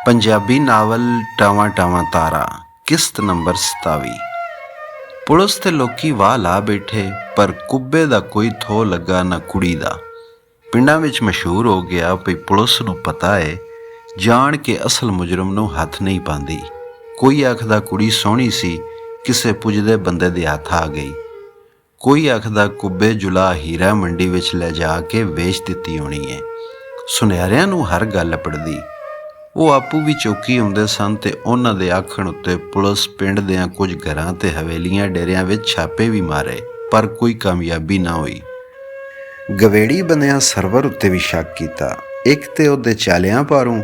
Punjabi novel ਟਾਵਾਂ ਟਾਵਾਂ ਤਾਰਾ ਕਿਸ਼ਤ number 27। Police ਤੇ ਲੋਕੀ ਵਾਹ ਲਾ ਬੈਠੇ, ਪਰ ਕੁੱਬੇ ਦਾ ਕੋਈ ਥੋ ਲੱਗਾ ਨਾ ਕੁੜੀ ਦਾ। ਪਿੰਡਾਂ ਵਿੱਚ ਮਸ਼ਹੂਰ ਹੋ ਗਿਆ ਵੀ ਪੁਲਿਸ ਨੂੰ ਪਤਾ ਹੈ, ਜਾਣ ਕੇ ਅਸਲ ਮੁਜਰਮ ਨੂੰ ਹੱਥ ਨਹੀਂ ਪਾਉਂਦੀ। ਕੋਈ ਆਖਦਾ ਕੁੜੀ ਸੋਹਣੀ ਸੀ, ਕਿਸੇ ਪੁੱਜਦੇ ਬੰਦੇ ਦੇ ਹੱਥ ਆ ਗਈ। ਕੋਈ ਆਖਦਾ ਕੁੱਬੇ ਜੁਲਾ ਹੀਰਾ ਮੰਡੀ ਵਿੱਚ ਲੈ ਜਾ ਕੇ ਵੇਚ ਦਿੱਤੀ ਹੋਣੀ ਹੈ। ਸੁਨਿਆਰਿਆਂ ਨੂੰ ਹਰ ਗੱਲ ਅਪੜਦੀ। ਉਹ ਆਪੂ ਵੀ ਚੌਕੀ ਆਉਂਦੇ ਸਨ ਤੇ ਉਹਨਾਂ ਦੇ ਆਖਣ ਉੱਤੇ ਪੁਲਿਸ ਪਿੰਡ ਦਿਆਂ ਕੁਝ ਘਰਾਂ ਤੇ ਹਵੇਲੀਆਂ ਡੇਰਿਆਂ ਵਿੱਚ ਛਾਪੇ ਵੀ ਮਾਰੇ, ਪਰ ਕੋਈ ਕਾਮਯਾਬੀ ਨਾ ਹੋਈ। ਗਵੇੜੀ ਬੰਦਿਆਂ ਸਰਵਰ ਉੱਤੇ ਵੀ ਸ਼ੱਕ ਕੀਤਾ। ਇੱਕ ਤੇ ਉਹਦੇ ਚਾਲਿਆਂ ਪਾਰੋਂ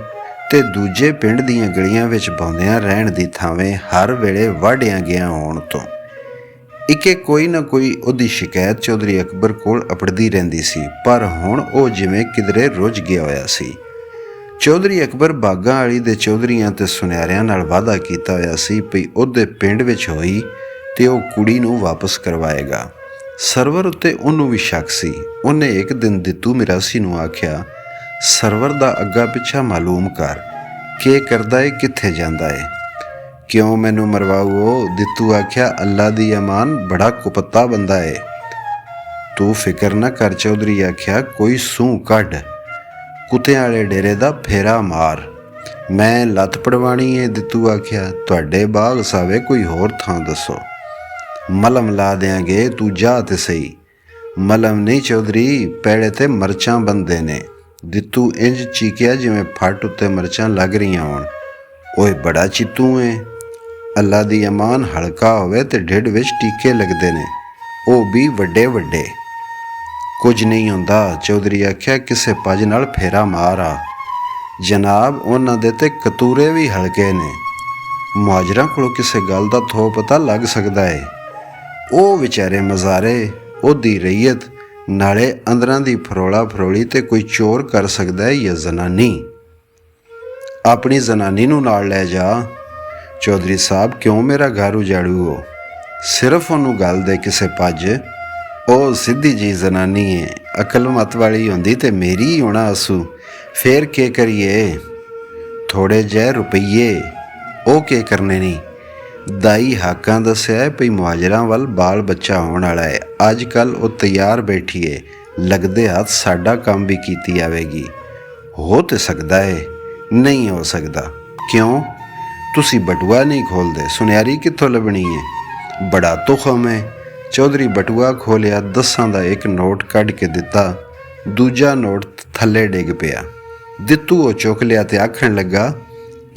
ਤੇ ਦੂਜੇ ਪਿੰਡ ਦੀਆਂ ਗਲੀਆਂ ਵਿੱਚ ਬੌਂਦਿਆਂ ਰਹਿਣ ਦੀ ਥਾਵੇਂ ਹਰ ਵੇਲੇ ਵਾਢਿਆਂ ਗਿਆ ਆਉਣ ਤੋਂ ਇੱਕੇ ਕੋਈ ਨਾ ਕੋਈ ਉਹਦੀ ਸ਼ਿਕਾਇਤ ਚੌਧਰੀ ਅਕਬਰ ਕੋਲ ਅਪੜਦੀ ਰਹਿੰਦੀ ਸੀ। ਪਰ ਹੁਣ ਉਹ ਜਿਵੇਂ ਕਿਧਰੇ ਰੁੱਝ ਗਿਆ ਹੋਇਆ ਸੀ। ਚੌਧਰੀ ਅਕਬਰ ਬਾਗਾਂ ਵਾਲੀ ਦੇ ਚੌਧਰੀਆਂ ਤੇ ਸੁਨਿਆਰਿਆਂ ਨਾਲ ਵਾਅਦਾ ਕੀਤਾ ਹੋਇਆ ਸੀ ਵੀ ਉਹਦੇ ਪਿੰਡ ਵਿੱਚ ਹੋਈ ਤੇ ਉਹ ਕੁੜੀ ਨੂੰ ਵਾਪਸ ਕਰਵਾਏਗਾ। ਸਰਵਰ ਉੱਤੇ ਉਹਨੂੰ ਵੀ ਸ਼ੱਕ ਸੀ। ਉਹਨੇ ਇੱਕ ਦਿਨ ਦਿੱਤੂ ਮਿਰਾਸੀ ਨੂੰ ਆਖਿਆ, ਸਰਵਰ ਦਾ ਅੱਗਾ ਪਿੱਛਾ ਮਾਲੂਮ ਕਰ, ਕੀ ਕਰਦਾ ਏ, ਕਿੱਥੇ ਜਾਂਦਾ ਏ। ਕਿਉਂ ਮੈਨੂੰ ਮਰਵਾਓ? ਦਿੱਤੂ ਆਖਿਆ, ਅੱਲਾ ਦੀ ਅਮਾਨ, ਬੜਾ ਕੁਪੱਤਾ ਬੰਦਾ ਏ। ਤੂੰ ਫਿਕਰ ਨਾ ਕਰ, ਚੌਧਰੀ ਆਖਿਆ, ਕੋਈ ਸੂਹ ਕੱਢ, ਕੁੱਤਿਆਂ ਵਾਲੇ ਡੇਰੇ ਦਾ ਫੇਰਾ ਮਾਰ। ਮੈਂ ਲੱਤ ਪੜਵਾਣੀ ਏ, ਦਿੱਤੂ ਆਖਿਆ। ਤੁਹਾਡੇ ਬਾਗ ਸਾਵੇ ਕੋਈ ਹੋਰ ਥਾਂ ਦੱਸੋ, ਮਲਮ ਲਾ ਦਿਆਂਗੇ, ਤੂੰ ਜਾ ਤੇ ਸਹੀ। ਮਲਮ ਨਹੀਂ ਚੌਧਰੀ, ਪੈੜੇ ਤੇ ਮਰਚਾਂ ਬੰਦੇ ਨੇ। ਦਿੱਤੂ ਇੰਜ ਚੀਕਿਆ ਜਿਵੇਂ ਫੱਟ ਉੱਤੇ ਮਰਚਾਂ ਲੱਗ ਰਹੀਆਂ ਹੋਣ। ਓਏ ਬੜਾ ਚਿੱਤੂ ਏ। ਅੱਲਾ ਦੀ ਅਮਾਨ, ਹਲਕਾ ਹੋਵੇ ਤੇ ਢਿੱਡ ਵਿੱਚ ਟੀਕੇ ਲੱਗਦੇ ਨੇ, ਉਹ ਵੀ ਵੱਡੇ ਵੱਡੇ। ਕੁਝ ਨਹੀਂ ਹੁੰਦਾ, ਚੌਧਰੀ ਆਖਿਆ, ਕਿਸੇ ਪੱਜ ਨਾਲ ਫੇਰਾ ਮਾਰ ਆ। ਜਨਾਬ, ਉਹਨਾਂ ਦੇ ਤੇ ਕਤੂਰੇ ਵੀ ਹਲਕੇ ਨੇ, ਮੁਹਾਜਰਾਂ ਕੋਲੋਂ ਕਿਸੇ ਗੱਲ ਦਾ ਥੋ ਪਤਾ ਲੱਗ ਸਕਦਾ ਏ। ਉਹ ਵਿਚਾਰੇ ਮਜ਼ਾਰੇ, ਉਹਦੀ ਰਈਅਤ, ਨਾਲੇ ਅੰਦਰਾਂ ਦੀ ਫਰੋਲਾ ਫਰੋਲੀ ਤੇ ਕੋਈ ਚੋਰ ਕਰ ਸਕਦਾ ਹੈ ਜਾਂ ਜ਼ਨਾਨੀ। ਆਪਣੀ ਜ਼ਨਾਨੀ ਨੂੰ ਨਾਲ ਲੈ ਜਾ। ਚੌਧਰੀ ਸਾਹਿਬ, ਕਿਉਂ ਮੇਰਾ ਘਰ ਉਜਾੜੂ ਹੋ? ਸਿਰਫ ਉਹਨੂੰ ਗੱਲ ਦੇ ਕਿਸੇ ਪੱਜ। ਉਹ ਸਿੱਧੀ ਜੀ ਜ਼ਨਾਨੀ ਏ, ਅਕਲ ਮਤ ਵਾਲੀ ਹੁੰਦੀ ਤੇ ਮੇਰੀ ਹੀ ਹੋਣਾ ਅਸੂ। ਫੇਰ ਕੀ ਕਰੀਏ? ਥੋੜੇ ਜਿਹੇ ਰੁਪਈਏ, ਉਹ ਕੀ ਕਰਨੇ ਨਹੀਂ। ਦਾਈ ਹਾਕਾਂ ਦੱਸਿਆ ਭਈ ਮੁਹਾਜਰਾਂ ਵੱਲ ਬਾਲ ਬੱਚਾ ਹੋਣ ਵਾਲਾ ਹੈ। ਅੱਜ ਕੱਲ੍ਹ ਉਹ ਤਿਆਰ ਬੈਠੀ ਏ, ਲੱਗਦੇ ਹੱਥ ਸਾਡਾ ਕੰਮ ਵੀ ਕੀਤੀ ਆਵੇਗੀ। ਹੋ ਤੇ ਸਕਦਾ ਏ, ਨਹੀਂ ਹੋ ਸਕਦਾ। ਕਿਉਂ? ਤੁਸੀਂ ਬਟੂਆ ਨਹੀਂ ਖੋਲ੍ਹਦੇ, ਸੁਨਿਆਰੀ ਕਿੱਥੋਂ ਲੱਭਣੀ ਹੈ? ਬੜਾ ਤੁਖਮ ਹੈ। ਚੌਧਰੀ ਬਟੂਆ ਖੋਲ੍ਹਿਆ, 10 ਦਾ ਇੱਕ ਨੋਟ ਕੱਢ ਕੇ ਦਿੱਤਾ। ਦੂਜਾ ਨੋਟ ਥੱਲੇ ਡਿੱਗ ਪਿਆ। ਦਿੱਤੂ ਉਹ ਚੁੱਕ ਲਿਆ ਤੇ ਆਖਣ ਲੱਗਾ,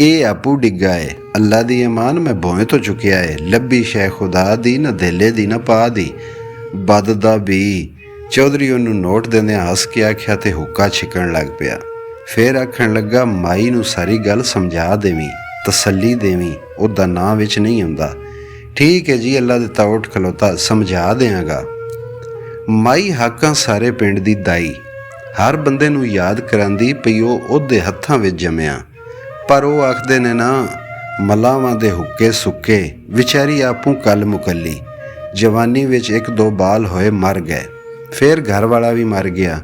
ਇਹ ਆਪੂ ਡਿੱਗਾ ਏ, ਅੱਲਾ ਦੀ ਅਮਾਨ, ਮੈਂ ਭੋਵੇਂ ਤੋਂ ਚੁੱਕਿਆ ਏ। ਲੱਭੀ ਸ਼ੈ ਖੁਦਾ ਦੀ, ਨਾ ਧੇਲੇ ਦੀ ਨਾ ਪਾ ਦੀ, ਬਦ ਦਾ ਵੀ। ਚੌਧਰੀ ਉਹਨੂੰ ਨੋਟ ਦਿੰਦਿਆਂ ਹੱਸ ਕੇ ਆਖਿਆ ਤੇ ਹੁੱਕਾ ਛਿੱਕਣ ਲੱਗ ਪਿਆ। ਫੇਰ ਆਖਣ ਲੱਗਾ, ਮਾਈ ਨੂੰ ਸਾਰੀ ਗੱਲ ਸਮਝਾ ਦੇਵੀਂ, ਤਸੱਲੀ ਦੇਵੀਂ, ਉਹਦਾ ਨਾਂ ਵਿੱਚ ਨਹੀਂ ਆਉਂਦਾ। ਠੀਕ ਹੈ ਜੀ, ਅੱਲਾ ਦਿੱਤਾ ਉੱਠ ਖਲੋਤਾ, ਸਮਝਾ ਦਿਆਂਗਾ। ਮਾਈ ਹਾਕਾਂ ਸਾਰੇ ਪਿੰਡ ਦੀ ਦਾਈ, ਹਰ ਬੰਦੇ ਨੂੰ ਯਾਦ ਕਰਾਂਦੀ ਪਈ ਉਹ ਉਹਦੇ ਹੱਥਾਂ ਵਿੱਚ ਜੰਮਿਆ। ਪਰ ਉਹ ਆਖਦੇ ਨੇ ਨਾ, ਮਲਾਵਾਂ ਦੇ ਹੁੱਕੇ ਸੁੱਕੇ। ਵਿਚਾਰੀ ਆਪੂ ਕੱਲ ਮੁਕੱਲੀ, ਜਵਾਨੀ ਵਿੱਚ 1-2 ਬਾਲ ਹੋਏ, ਮਰ ਗਏ। ਫੇਰ ਘਰ ਵਾਲਾ ਵੀ ਮਰ ਗਿਆ,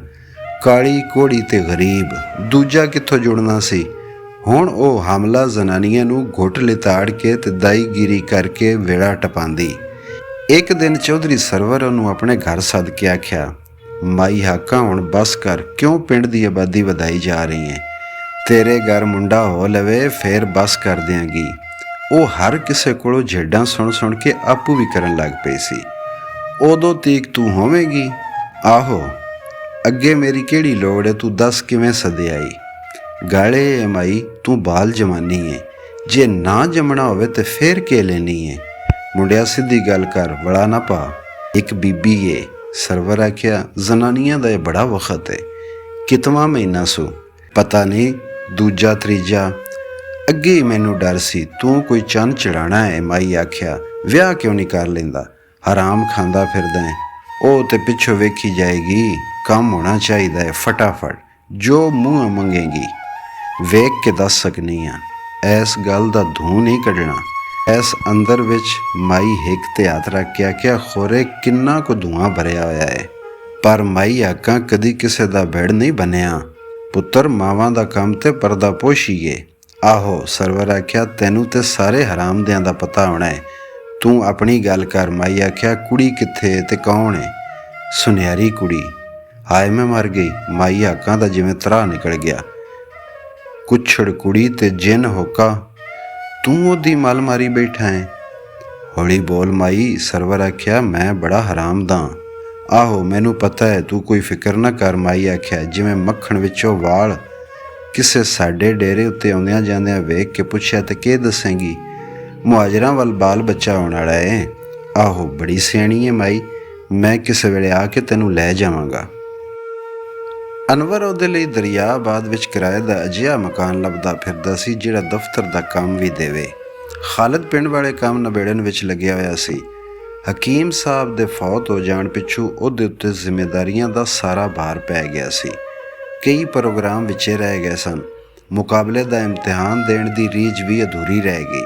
ਕਾਲੀ ਕੋੜੀ ਤੇ ਗਰੀਬ। ਦੂਜਾ ਕਿੱਥੋਂ ਜੁੜਨਾ ਸੀ? ਹੁਣ ਉਹ ਹਮਲਾ ਜ਼ਨਾਨੀਆਂ ਨੂੰ ਘੁੱਟ ਲਿਤਾੜ ਕੇ ਤੇ ਦਾਈਗਿਰੀ ਕਰਕੇ ਵੇੜਾ ਟਪਾਉਂਦੀ। ਇੱਕ ਦਿਨ ਚੌਧਰੀ ਸਰਵਰ ਉਹਨੂੰ ਆਪਣੇ ਘਰ ਸੱਦ ਕੇ ਆਖਿਆ, ਮਾਈ ਹਾਕਾਂ, ਹੁਣ ਬਸ ਕਰ, ਕਿਉਂ ਪਿੰਡ ਦੀ ਆਬਾਦੀ ਵਧਾਈ ਜਾ ਰਹੀ ਹੈ? ਤੇਰੇ ਘਰ ਮੁੰਡਾ ਹੋ ਲਵੇ, ਫੇਰ ਬਸ ਕਰ ਦਿਆਂਗੀ। ਉਹ ਹਰ ਕਿਸੇ ਕੋਲੋਂ ਝੇਡਾਂ ਸੁਣ ਸੁਣ ਕੇ ਆਪੂ ਵੀ ਕਰਨ ਲੱਗ ਪਈ ਸੀ। ਉਦੋਂ ਤੀਕ ਤੂੰ ਹੋਵੇਂਗੀ? ਆਹੋ, ਅੱਗੇ ਮੇਰੀ ਕਿਹੜੀ ਲੋੜ ਹੈ, ਤੂੰ ਦੱਸ ਕਿਵੇਂ ਸੱਦਿਆਈ? ਗਾਲੇ ਮਾਈ, ਤੂੰ ਬਾਲ ਜਮਾਨੀ ਏ, ਜੇ ਨਾ ਜੰਮਣਾ ਹੋਵੇ ਤੇ ਫੇਰ ਕੀ ਲੈਣੀ ਏ? ਮੁੰਡਿਆ, ਸਿੱਧੀ ਗੱਲ ਕਰ, ਵੜਾ ਨਾ ਪਾ। ਇੱਕ ਬੀਬੀ ਏ। ਸਰਵਰ ਆਖਿਆ, ਜ਼ਨਾਨੀਆਂ ਦਾ ਇਹ ਬੜਾ ਵਕਤ ਏ। ਕਿਤਵਾਂ ਮਹੀਨਾ ਸੂ? ਪਤਾ ਨਹੀਂ, ਦੂਜਾ ਤੀਜਾ। ਅੱਗੇ ਹੀ ਮੈਨੂੰ ਡਰ ਸੀ ਤੂੰ ਕੋਈ ਚੰਨ ਚੜਾਣਾ ਹੈ। ਮਾਈ ਆਖਿਆ, ਵਿਆਹ ਕਿਉਂ ਨਹੀਂ ਕਰ ਲੈਂਦਾ? ਹਰਾਮ ਖਾਂਦਾ ਫਿਰਦਾ ਹੈ। ਉਹ ਤੇ ਪਿੱਛੋਂ ਵੇਖੀ ਜਾਏਗੀ, ਕੰਮ ਹੋਣਾ ਚਾਹੀਦਾ ਹੈ ਫਟਾਫਟ, ਜੋ ਮੂੰਹ ਮੰਗੇਗੀ। ਵੇਖ ਕੇ ਦੱਸ ਸਕਨੀ ਆ, ਇਸ ਗੱਲ ਦਾ ਧੂੰ ਨਹੀਂ ਕੱਢਣਾ। ਇਸ ਅੰਦਰ ਵਿੱਚ ਮਾਈ ਹਿੱਕ ਤੇ ਹੱਥ ਰੱਖ ਕੇ ਆਖਿਆ, ਖੋਰੇ ਕਿੰਨਾ ਕੁ ਧੂੰਆਂ ਭਰਿਆ ਹੋਇਆ ਹੈ। ਪਰ ਮਾਈ ਆਕਾਂ ਕਦੀ ਕਿਸੇ ਦਾ ਭੇੜ ਨਹੀਂ ਬਣਿਆ। ਪੁੱਤਰ, ਮਾਵਾਂ ਦਾ ਕੰਮ ਤੇ ਪਰਦਾ ਪੋਸ਼ੀਏ। ਆਹੋ, ਸਰਵਰ ਆਖਿਆ, ਤੈਨੂੰ ਤੇ ਸਾਰੇ ਹਰਾਮਦਿਆਂ ਦਾ ਪਤਾ ਹੋਣਾ ਹੈ, ਤੂੰ ਆਪਣੀ ਗੱਲ ਕਰ। ਮਾਈ ਆਖਿਆ, ਕੁੜੀ ਕਿੱਥੇ ਤੇ ਕੌਣ ਹੈ? ਸੁਨਿਆਰੀ ਕੁੜੀ। ਹਾਏ ਮੈਂ ਮਰ ਗਈ। ਮਾਈ ਹਾਕਾਂ ਦਾ ਜਿਵੇਂ ਤਰਾਹ ਨਿਕਲ ਗਿਆ। ਕੁੱਛੜ ਕੁੜੀ ਤੇ ਜਿੰਨ ਹੋਕਾ, ਤੂੰ ਉਹਦੀ ਮਲ ਮਾਰੀ ਬੈਠਾ ਹੈ। ਹੌਲੀ ਬੋਲ ਮਾਈ। ਸਰਵਰ ਆਖਿਆ, ਮੈਂ ਬੜਾ ਹਰਾਮਦਾ। ਆਹੋ ਮੈਨੂੰ ਪਤਾ ਹੈ, ਤੂੰ ਕੋਈ ਫਿਕਰ ਨਾ ਕਰ। ਮਾਈ ਆਖਿਆ, ਜਿਵੇਂ ਮੱਖਣ ਵਿੱਚੋਂ ਵਾਲ। ਕਿਸੇ ਸਾਡੇ ਡੇਰੇ ਉੱਤੇ ਆਉਂਦਿਆਂ ਜਾਂਦਿਆਂ ਵੇਖ ਕੇ ਪੁੱਛਿਆ ਤੇ ਕੀ ਦੱਸੇਂਗੀ? ਮੁਹਾਜਰਾਂ ਵੱਲ ਬਾਲ ਬੱਚਾ ਆਉਣ ਵਾਲਾ ਏ। ਆਹੋ ਬੜੀ ਸਿਆਣੀ ਏ ਮਾਈ, ਮੈਂ ਕਿਸੇ ਵੇਲੇ ਆ ਕੇ ਤੈਨੂੰ ਲੈ ਜਾਵਾਂਗਾ। ਅਨਵਰ ਉਹਦੇ ਲਈ ਦਰਿਆਬਾਦ ਵਿੱਚ ਕਿਰਾਏ ਦਾ ਅਜਿਹਾ ਮਕਾਨ ਲੱਭਦਾ ਫਿਰਦਾ ਸੀ ਜਿਹੜਾ ਦਫ਼ਤਰ ਦਾ ਕੰਮ ਵੀ ਦੇਵੇ। ਖਾਲਿਦ ਪਿੰਡ ਵਾਲੇ ਕੰਮ ਨਿਬੇੜਨ ਵਿੱਚ ਲੱਗਿਆ ਹੋਇਆ ਸੀ। ਹਕੀਮ ਸਾਹਿਬ ਦੇ ਫੌਤ ਹੋ ਜਾਣ ਪਿੱਛੋਂ ਉਹਦੇ ਉੱਤੇ ਜ਼ਿੰਮੇਦਾਰੀਆਂ ਦਾ ਸਾਰਾ ਭਾਰ ਪੈ ਗਿਆ ਸੀ। ਕਈ ਪ੍ਰੋਗਰਾਮ ਵਿੱਚੇ ਰਹਿ ਗਏ ਸਨ। ਮੁਕਾਬਲੇ ਦਾ ਇਮਤਿਹਾਨ ਦੇਣ ਦੀ ਰੀਝ ਵੀ ਅਧੂਰੀ ਰਹਿ ਗਈ।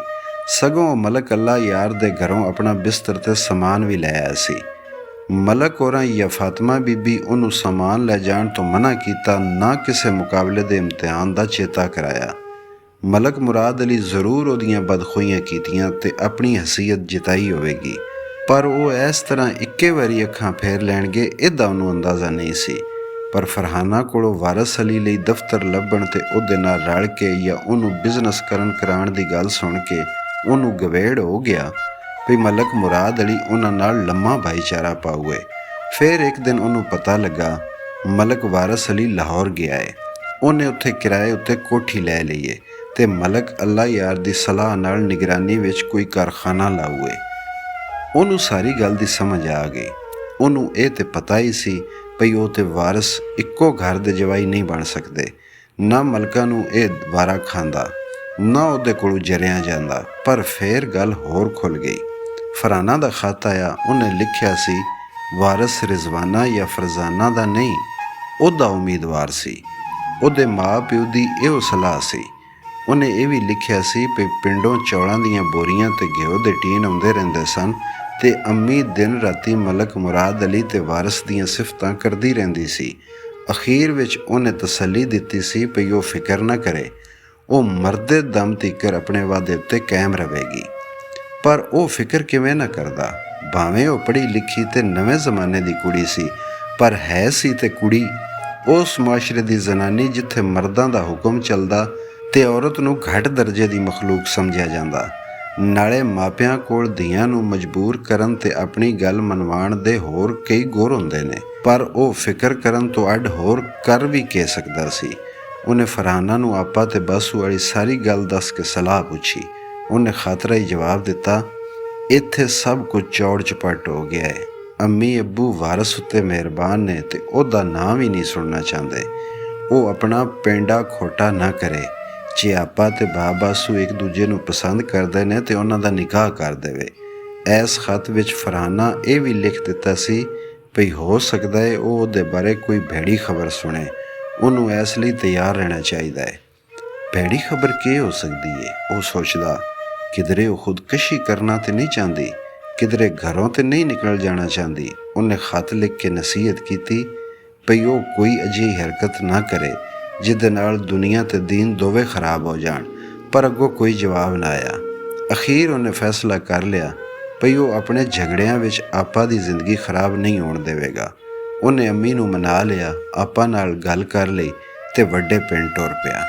ਸਗੋਂ ਮਲਕ ਅੱਲਾ ਯਾਰ ਦੇ ਘਰੋਂ ਆਪਣਾ ਬਿਸਤਰ ਤੇ ਸਮਾਨ ਵੀ ਲੈ ਆਇਆ ਸੀ। ਮਲਕ ਹੋਰਾਂ ਜਾਂ ਫਾਤਮਾ ਬੀਬੀ ਉਹਨੂੰ ਸਮਾਨ ਲੈ ਜਾਣ ਤੋਂ ਮਨਾ ਕੀਤਾ, ਨਾ ਕਿਸੇ ਮੁਕਾਬਲੇ ਦੇ ਇਮਤਿਹਾਨ ਦਾ ਚੇਤਾ ਕਰਾਇਆ। ਮਲਕ ਮੁਰਾਦ ਅਲੀ ਜ਼ਰੂਰ ਉਹਦੀਆਂ ਬਦਖੋਈਆਂ ਕੀਤੀਆਂ ਤੇ ਆਪਣੀ ਹਸੀਅਤ ਜਿਤਾਈ ਹੋਵੇਗੀ, ਪਰ ਉਹ ਇਸ ਤਰ੍ਹਾਂ ਇੱਕੇ ਵਾਰੀ ਅੱਖਾਂ ਫੇਰ ਲੈਣਗੇ ਇਹਦਾ ਉਹਨੂੰ ਅੰਦਾਜ਼ਾ ਨਹੀਂ ਸੀ। ਪਰ ਫਰਹਾਨਾ ਕੋਲੋਂ ਵਾਰਸ ਅਲੀ ਲਈ ਦਫ਼ਤਰ ਲੱਭਣ ਤੇ ਉਹਦੇ ਨਾਲ ਰਲ ਕੇ ਜਾਂ ਉਹਨੂੰ ਬਿਜ਼ਨਸ ਕਰਾਉਣ ਦੀ ਗੱਲ ਸੁਣ ਕੇ ਉਹਨੂੰ ਗਵੇੜ ਹੋ ਗਿਆ ਵੀ ਮਲਕ ਮੁਰਾਦ ਅਲੀ ਉਹਨਾਂ ਨਾਲ ਲੰਮਾ ਭਾਈਚਾਰਾ ਪਾਊਏ। ਫਿਰ ਇੱਕ ਦਿਨ ਉਹਨੂੰ ਪਤਾ ਲੱਗਾ ਮਲਕ ਵਾਰਸ ਅਲੀ ਲਾਹੌਰ ਗਿਆ ਏ। ਉਹਨੇ ਉੱਥੇ ਕਿਰਾਏ ਉੱਤੇ ਕੋਠੀ ਲੈ ਲਈ ਏ ਤੇ ਮਲਕ ਅੱਲਾ ਯਾਰ ਦੀ ਸਲਾਹ ਨਾਲ ਨਿਗਰਾਨੀ ਵਿੱਚ ਕੋਈ ਕਾਰਖਾਨਾ ਲਾਊਏ। ਉਹਨੂੰ ਸਾਰੀ ਗੱਲ ਦੀ ਸਮਝ ਆ ਗਈ। ਉਹਨੂੰ ਇਹ ਤੇ ਪਤਾ ਹੀ ਸੀ ਭਈ ਉਹ ਤੇ ਵਾਰਸ ਇੱਕੋ ਘਰ ਦੇ ਜਵਾਈ ਨਹੀਂ ਬਣ ਸਕਦੇ। ਨਾ ਮਲਕਾ ਨੂੰ ਇਹ ਵਾਰਾ ਖਾਂਦਾ, ਨਾ ਉਹਦੇ ਕੋਲੋਂ ਜਰਿਆ ਜਾਂਦਾ। ਪਰ ਫਿਰ ਗੱਲ ਹੋਰ ਖੁੱਲ੍ਹ ਗਈ। ਫਰਹਾਨਾ ਦਾ ਖਤ ਆਇਆ। ਉਹਨੇ ਲਿਖਿਆ ਸੀ, ਵਾਰਸ ਰਿਜ਼ਵਾਨਾ ਜਾਂ ਫਰਜ਼ਾਨਾ ਦਾ ਨਹੀਂ, ਉਹਦਾ ਉਮੀਦਵਾਰ ਸੀ। ਉਹਦੇ ਮਾਂ ਪਿਓ ਦੀ ਇਹੋ ਸਲਾਹ ਸੀ। ਉਹਨੇ ਇਹ ਵੀ ਲਿਖਿਆ ਸੀ ਕਿ ਪਿੰਡੋਂ ਚੌਲਾਂ ਦੀਆਂ ਬੋਰੀਆਂ ਤੇ ਘਿਓ ਦੇ ਟੀਨ ਆਉਂਦੇ ਰਹਿੰਦੇ ਸਨ ਤੇ ਅੰਮੀ ਦਿਨ ਰਾਤੀ ਮਲਕ ਮੁਰਾਦ ਅਲੀ ਤੇ ਵਾਰਸ ਦੀਆਂ ਸਿਫਤਾਂ ਕਰਦੀ ਰਹਿੰਦੀ ਸੀ। ਅਖੀਰ ਵਿੱਚ ਉਹਨੇ ਤਸੱਲੀ ਦਿੱਤੀ ਸੀ ਕਿ ਉਹ ਫਿਕਰ ਨਾ ਕਰੇ, ਉਹ ਮਰਦੇ ਦਮ ਤੀਕਰ ਆਪਣੇ ਵਾਅਦੇ ਉੱਤੇ ਕਾਇਮ ਰਹੇਗੀ। ਪਰ ਉਹ ਫਿਕਰ ਕਿਵੇਂ ਨਾ ਕਰਦਾ? ਭਾਵੇਂ ਉਹ ਪੜ੍ਹੀ ਲਿਖੀ ਤੇ ਨਵੇਂ ਜ਼ਮਾਨੇ ਦੀ ਕੁੜੀ ਸੀ, ਪਰ ਹੈ ਸੀ ਤੇ ਕੁੜੀ। ਉਸ ਮੁਆਸ਼ਰੇ ਦੀ ਜ਼ਨਾਨੀ ਜਿੱਥੇ ਮਰਦਾਂ ਦਾ ਹੁਕਮ ਚੱਲਦਾ ਤੇ ਔਰਤ ਨੂੰ ਘੱਟ ਦਰਜੇ ਦੀ ਮਖਲੂਕ ਸਮਝਿਆ ਜਾਂਦਾ। ਨਾਲੇ ਮਾਪਿਆਂ ਕੋਲ ਧੀਆਂ ਨੂੰ ਮਜਬੂਰ ਕਰਨ ਤੇ ਆਪਣੀ ਗੱਲ ਮਨਵਾਉਣ ਦੇ ਹੋਰ ਕਈ ਗੁਰ ਹੁੰਦੇ ਨੇ, ਪਰ ਉਹ ਫਿਕਰ ਕਰਨ ਤੋਂ ਅੱਡ ਹੋਰ ਕਰ ਵੀ ਕਹਿ ਸਕਦਾ ਸੀ। ਉਹਨੇ ਫਰਹਾਨਾ ਨੂੰ ਆਪਾ ਤੇ ਬਾਸੂ ਵਾਲੀ ਸਾਰੀ ਗੱਲ ਦੱਸ ਕੇ ਸਲਾਹ ਪੁੱਛੀ। ਉਹਨੇ ਖਾਤਰਾ ਹੀ ਜਵਾਬ ਦਿੱਤਾ, ਇੱਥੇ ਸਭ ਕੁਝ ਚੌੜ ਚਪੱਟ ਹੋ ਗਿਆ ਹੈ। ਅੰਮੀ ਅੱਬੂ ਵਾਰਸ ਉੱਤੇ ਮਿਹਰਬਾਨ ਨੇ ਤੇ ਉਹਦਾ ਨਾਂ ਵੀ ਨਹੀਂ ਸੁਣਨਾ ਚਾਹੁੰਦੇ। ਉਹ ਆਪਣਾ ਪੈਂਡਾ ਖੋਟਾ ਨਾ ਕਰੇ। ਜੇ ਆਪਾ ਤੇ ਬਾਸੂ ਇੱਕ ਦੂਜੇ ਨੂੰ ਪਸੰਦ ਕਰਦੇ ਨੇ ਤੇ ਉਹਨਾਂ ਦਾ ਨਿਕਾਹ ਕਰ ਦੇਵੇ। ਇਸ ਖਤ ਵਿੱਚ ਫਰਹਾਨਾ ਇਹ ਵੀ ਲਿਖ ਦਿੱਤਾ ਸੀ ਭਈ ਹੋ ਸਕਦਾ ਹੈ ਉਹ ਉਹਦੇ ਬਾਰੇ ਕੋਈ ਭੈੜੀ ਖਬਰ ਸੁਣੇ। ਉਹਨੂੰ ਇਸ ਲਈ ਤਿਆਰ ਰਹਿਣਾ ਚਾਹੀਦਾ ਹੈ। ਭੈੜੀ ਖਬਰ ਕੀ ਹੋ ਸਕਦੀ ਹੈ? ਉਹ ਸੋਚਦਾ। ਕਿਧਰੇ ਉਹ ਖੁਦਕਸ਼ੀ ਕਰਨਾ ਤੇ ਨਹੀਂ ਚਾਹੁੰਦੀ, ਕਿਧਰੇ ਘਰੋਂ ਤੇ ਨਹੀਂ ਨਿਕਲ ਜਾਣਾ ਚਾਹੁੰਦੀ। ਉਹਨੇ ਖਤ ਲਿਖ ਕੇ ਨਸੀਹਤ ਕੀਤੀ ਭਈ ਉਹ ਕੋਈ ਅਜਿਹੀ ਹਰਕਤ ਨਾ ਕਰੇ ਜਿਹਦੇ ਨਾਲ ਦੁਨੀਆ ਤੇ ਦੀਨ ਦੋਵੇਂ ਖਰਾਬ ਹੋ ਜਾਣ। ਪਰ ਅੱਗੋਂ ਕੋਈ ਜਵਾਬ ਨਾ ਆਇਆ। ਅਖੀਰ ਉਹਨੇ ਫੈਸਲਾ ਕਰ ਲਿਆ ਭਈ ਉਹ ਆਪਣੇ ਝਗੜਿਆਂ ਵਿੱਚ ਆਪਾ ਦੀ ਜ਼ਿੰਦਗੀ ਖਰਾਬ ਨਹੀਂ ਹੋਣ ਦੇਵੇਗਾ। ਉਹਨੇ ਅੰਮੀ ਨੂੰ ਮਨਾ ਲਿਆ, ਆਪਾ ਨਾਲ ਗੱਲ ਕਰ ਲਈ ਤੇ ਵੱਡੇ ਪਿੰਡ ਟੁਰ ਪਿਆ।